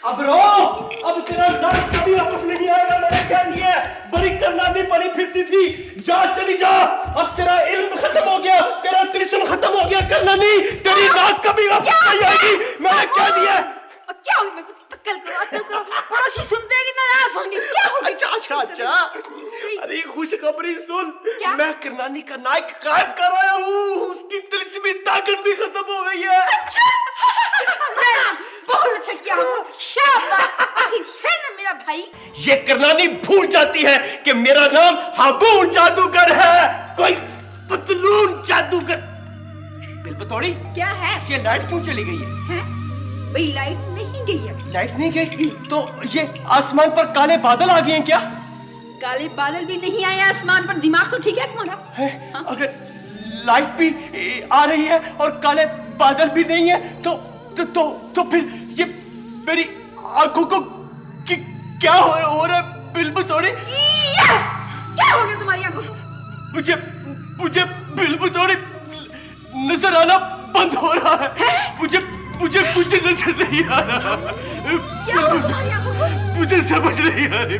अब रो, अब तेरा दर्द कभी वापस नहीं आएगा। मैंने कह दिया, बड़ी करनानी बनी फिरती थी, जा चली जा। अब तेरा इल्म खत्म हो गया, तेरा तिरस्म खत्म हो गया करनानी, तेरी नाक कभी वापस नहीं आएगी। मैंने कह दिया। क्या हो गया? अक्ल करो। पड़ोसी सुनते हैं कि नाराज होंगे। क्या हो गया? अच्छा। अरे खुशखबरी सुन, क्या? मैं करनानी का नायक गायब कर आया हूँ। उसकी तिलस्मी ताकत भी खत्म हो गई है। अच्छा, बहुत अच्छा किया। शाबाश है ना मेरा भाई। ये करनानी भूल जाती है कि मेरा नाम हाबून जादूगर है, कोई पतलून जादूगर। दिल बतौड़ी, क्या है? ये लाइट क्यों चली गई है? भाई लाइट नहीं गई है। लाइट नहीं गई तो ये आसमान पर काले बादल आ गए हैं क्या? काले बादल भी नहीं आए आसमान पर। दिमाग तो ठीक है तुम्हारा? हाँ? अगर लाइट भी आ रही है और काले बादल भी नहीं है तो फिर ये मेरी आंखों को क्या हो रहा है? बिल बतौड़ी, क्या हो गया तुम्हारी आंखों को? मुझे बिल बतौड़ी नजर आना बंद हो रहा है। मुझे कुछ नजर नहीं आ रहा। क्या हो तुम्हारी आंखों को? मुझे समझ नहीं आ रही।